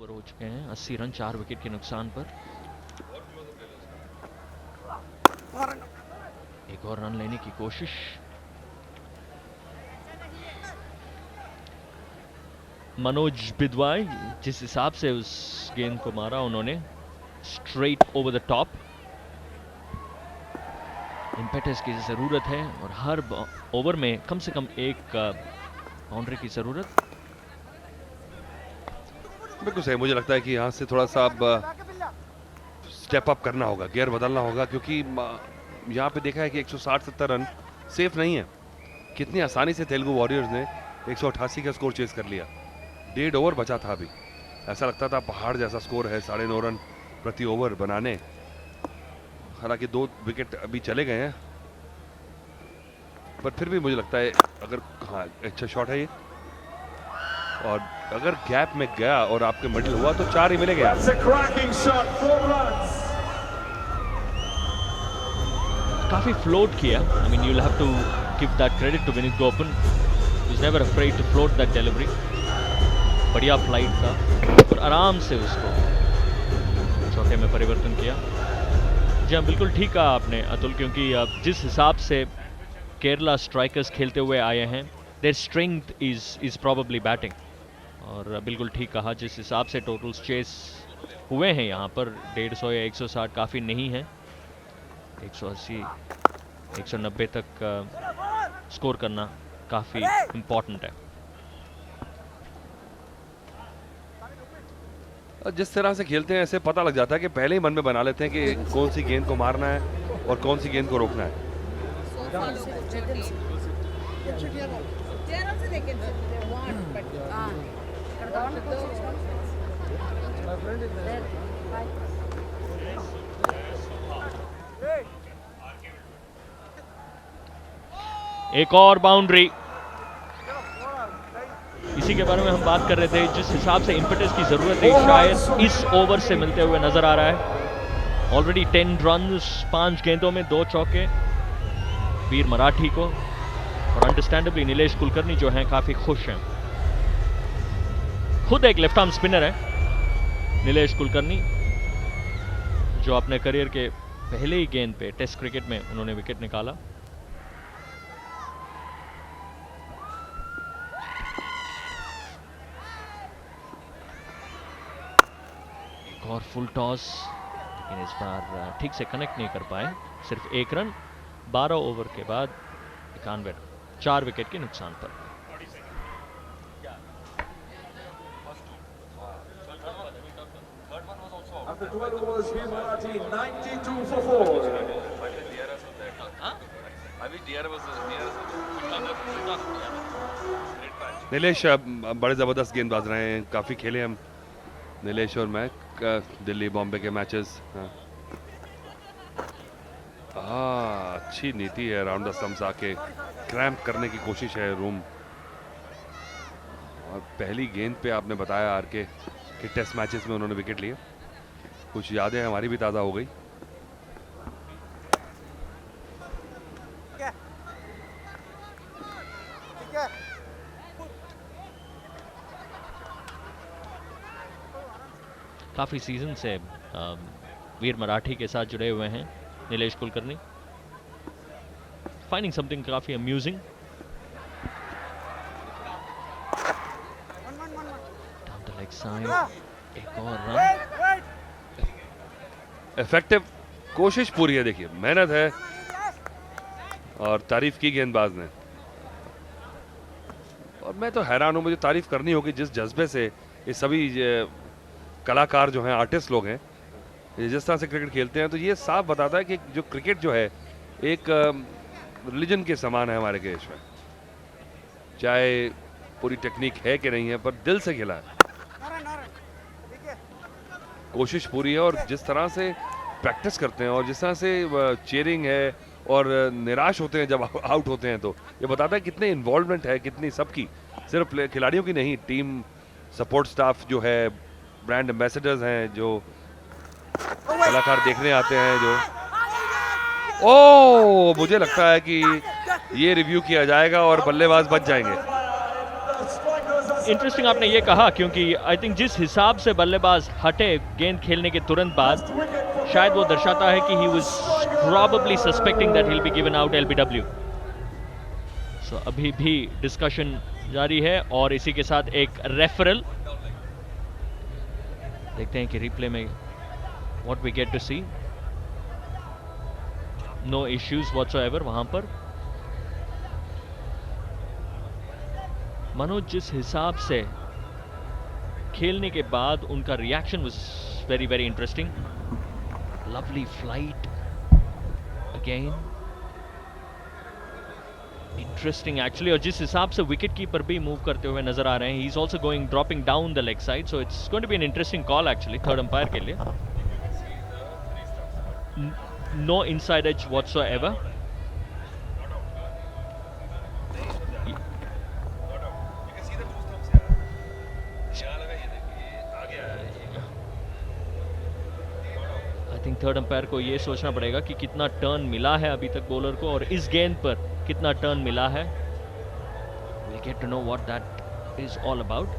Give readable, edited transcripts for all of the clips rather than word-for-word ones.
Over हो चुके हैं, 80 रन 4 विकेट के नुकसान पर। एक और रन लेने की कोशिश। मनोज बिदवाई जिस हिसाब से उस गेंद को मारा उन्होंने, straight over the top. Impetus की जरूरत है और हर ओवर में कम से कम एक बाउंड्री की जरूरत। बिल्कुल सही, मुझे लगता है कि यहाँ से थोड़ा सा अब स्टेप अप करना होगा, गियर बदलना होगा, क्योंकि यहाँ पे देखा है कि 160-70 रन सेफ नहीं है। कितनी आसानी से तेलुगु वॉरियर्स ने 188 का स्कोर चेस कर लिया। 1.5 ओवर बचा था अभी, ऐसा लगता था पहाड़ जैसा स्कोर है 9.5 रन प्रति ओवर बनाने। हालांकि 2 विकेट अभी चले गए हैं, पर फिर भी मुझे लगता है अगर हाँ अच्छा शॉट है ये, और अगर गैप में गया और आपके मिडिल हुआ तो 4 ही मिलेंगे। काफी फ्लोट किया। I mean you will have to give that credit to Vineet Gopan, he is never afraid to float that delivery. बढ़िया फ्लाइट था और आराम से उसको चौके में परिवर्तन किया। जी हाँ, बिल्कुल ठीक कहा आपने अतुल, क्योंकि जिस हिसाब से केरला स्ट्राइकर्स खेलते हुए आए हैं, their strength is probably batting. और बिल्कुल ठीक कहा, जिस हिसाब से टोटल्स चेस हुए हैं यहाँ पर 150 या 160 काफ़ी नहीं है। 180 190 तक स्कोर करना काफ़ी इम्पोर्टेंट है। जिस तरह से खेलते हैं ऐसे पता लग जाता है कि पहले ही मन में बना लेते हैं कि कौन सी गेंद को मारना है और कौन सी गेंद को रोकना है। एक और बाउंड्री। इसी के बारे में हम बात कर रहे थे, जिस हिसाब से इम्पेटस की जरूरत है शायद इस ओवर से मिलते हुए नजर आ रहा है। ऑलरेडी 10 रन्स 5 गेंदों में 2 चौके वीर मराठी को, और अंडरस्टैंडेबली नीलेश कुलकर्णी जो हैं काफी खुश हैं। खुद एक लेफ्ट आर्म स्पिनर है नीलेश कुलकर्णी, जो अपने करियर के पहले ही गेंद पे टेस्ट क्रिकेट में उन्होंने विकेट निकाला। और फुल टॉस, लेकिन इस बार ठीक से कनेक्ट नहीं कर पाए। सिर्फ 1 रन 12 ओवर के बाद 91 रन 4 विकेट के नुकसान पर। नीलेश बड़े जबरदस्त गेंदबाज रहे हैं, काफी खेले हम नीलेश और मैं दिल्ली बॉम्बे के मैचेस। अच्छी नीति है, राउंड द स्टंप्स आके क्रैम्प करने की कोशिश है रूम। और पहली गेंद पे आपने बताया आर के कि टेस्ट मैचेस में उन्होंने विकेट लिए, कुछ यादें हमारी भी ताज़ा हो गई। काफ़ी सीजन से वीर मराठी के साथ जुड़े हुए हैं नीलेश कुलकर्णी। फाइंडिंग समथिंग काफ़ी amusing. Down the leg side, एक और रन। इफेक्टिव कोशिश पूरी है, देखिए मेहनत है और तारीफ की गेंदबाज ने। और मैं तो हैरान हूं, मुझे तारीफ करनी होगी जिस जज्बे से ये सभी कलाकार जो हैं, आर्टिस्ट लोग हैं, जिस तरह से क्रिकेट खेलते हैं, तो ये साफ बताता है कि जो क्रिकेट जो है एक रिलीजन के समान है हमारे देश में। चाहे पूरी टेक्निक है कि नहीं है, पर दिल से खेला है, कोशिश पूरी है। और जिस तरह से प्रैक्टिस करते हैं और जिस तरह से चीयरिंग है और निराश होते हैं जब आउट होते हैं, तो ये बताता है कितने इन्वॉल्वमेंट है, कितनी सबकी, सिर्फ खिलाड़ियों की नहीं, टीम सपोर्ट स्टाफ जो है, ब्रांड एम्बेसडर्स हैं, जो कलाकार देखने आते हैं, जो मुझे लगता है कि ये रिव्यू किया जाएगा और बल्लेबाज बच जाएंगे। इंटरेस्टिंग आपने ये कहा, क्योंकि आई थिंक जिस हिसाब से बल्लेबाज हटे गेंद खेलने के तुरंत बाद, शायद वो दर्शाता है कि he was probably suspecting that he will be given out LBW. So अभी भी डिस्कशन जारी है और इसी के साथ एक रेफरल। देखते हैं कि रिप्ले में what we get to see. No issues whatsoever वहां पर। मनोज, जिस हिसाब से खेलने के बाद उनका reaction was very very interesting. Lovely flight again, interesting actually. और जिस हिसाब से विकेट कीपर भी मूव करते हुए नजर आ रहे हैं, he is also going dropping down the leg side, so it's going to be an interesting call actually third umpire के लिए। No inside edge whatsoever. I think third umpire को ये सोचना पड़ेगा कि कितना टर्न मिला है अभी तक बॉलर को, और इस गेंद पर कितना टर्न मिला है। We'll get to know what that is all about.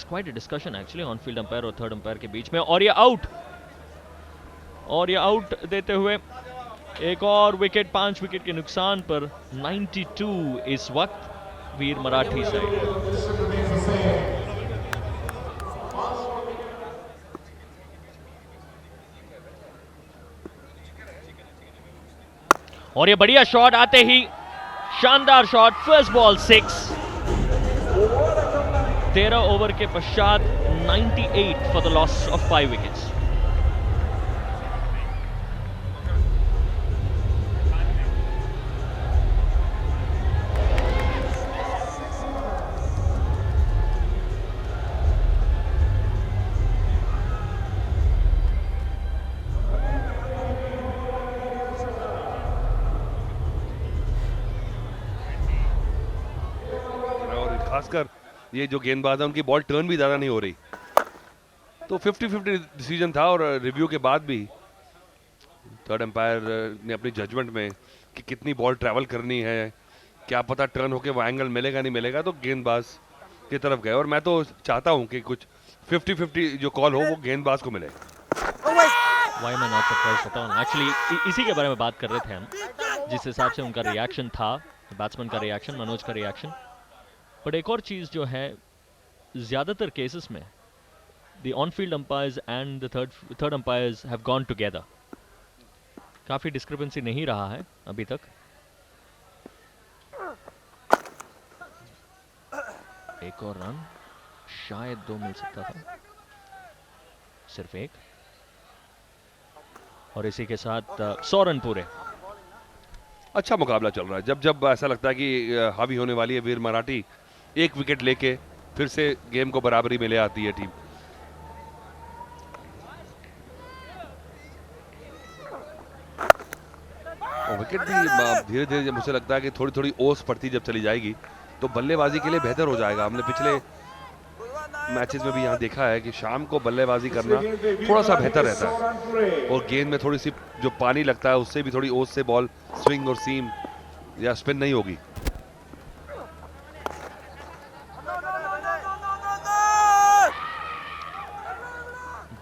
Quite a discussion actually on field umpire और थर्ड अंपायर के बीच में। और ये आउट, और ये आउट देते हुए एक और विकेट, 5 विकेट के नुकसान पर 92 इस वक्त वीर मराठी साइड। और ये बढ़िया शॉट आते ही, शानदार शॉट, फर्स्ट बॉल 6। 13 ओवर के पश्चात 98 for the loss of 5 wickets. और खासकर ये जो गेंदबाज है उनकी बॉल टर्न भी ज्यादा नहीं हो रही, तो 50-50 डिसीजन था। और रिव्यू के बाद भी थर्ड एम्पायर ने अपनी जजमेंट में कि कितनी बॉल ट्रैवल करनी है, क्या पता टर्न होके वो एंगल मिलेगा नहीं मिलेगा, तो गेंदबाज की तरफ गए। और मैं तो चाहता हूं कि कुछ 50-50 जो कॉल हो वो गेंदबाज को मिले। Why am I not surprised at all? Actually, इसी के बारे में बात कर रहे थे हम, जिस हिसाब से उनका रिएक्शन था, बैट्समैन का रिएक्शन, मनोज का रिएक्शन। बट एक और चीज जो है, ज्यादातर केसेस में the on field umpires and the third umpires have gone together. काफी डिस्क्रिपेंसी नहीं रहा है अभी तक। एक और रन, शायद 2 मिल सकता था, सिर्फ 1। और इसी के साथ 100 रन पूरे। अच्छा मुकाबला चल रहा है। जब जब ऐसा लगता है कि हावी होने वाली है वीर मराठी, एक विकेट लेके फिर से गेम को बराबरी में ले आती है टीम। और विकेट भी धीरे धीरे मुझे लगता है कि थोड़ी थोड़ी ओस पड़ती जब चली जाएगी तो बल्लेबाजी के लिए बेहतर हो जाएगा। हमने पिछले मैचेस में भी यहाँ देखा है कि शाम को बल्लेबाजी करना थोड़ा सा बेहतर रहता है, और गेंद में थोड़ी सी जो पानी लगता है उससे भी थोड़ी ओस से बॉल स्विंग और सीम या स्पिन नहीं होगी।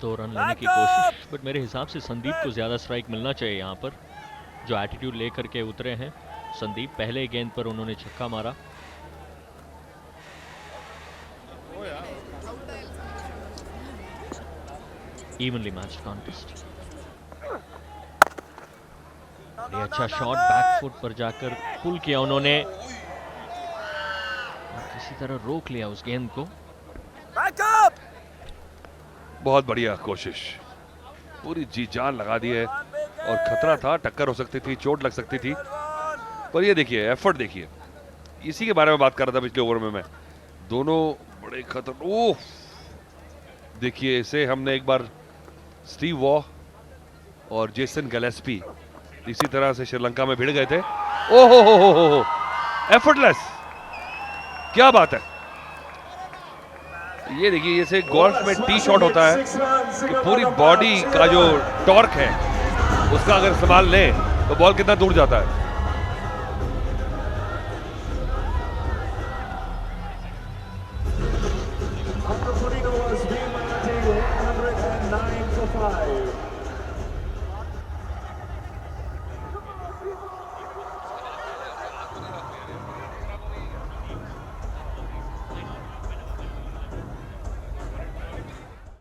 दो रन लेने की कोशिश, बट मेरे हिसाब से संदीप को ज्यादा स्ट्राइक मिलना चाहिए यहाँ पर। जो एटीट्यूड लेकर के उतरे हैं संदीप, पहले गेंद पर उन्होंने छक्का मारा। Evenly matched contest. ये अच्छा शॉट, बैक फुट पर जाकर पुल किया उन्होंने, किसी तरह रोक लिया उस गेंद को। बहुत बढ़िया कोशिश, पूरी जी जान लगा दी है, और खतरा था, टक्कर हो सकती थी, चोट लग सकती थी, पर ये देखिए एफर्ट देखिए। इसी के बारे में बात कर रहा था पिछले ओवर में मैं। दोनों बड़े खतर, ओह देखिए इसे हमने एक बार स्टीव वॉ और जेसन गैलेस्पी इसी तरह से श्रीलंका में भिड़ गए थे। ओहो हो, एफर्टलेस, क्या बात है। ये देखिए जैसे गोल्फ में टी शॉट होता है कि पूरी बॉडी का जो टॉर्क है उसका अगर इस्तेमाल लें तो बॉल कितना दूर जाता है।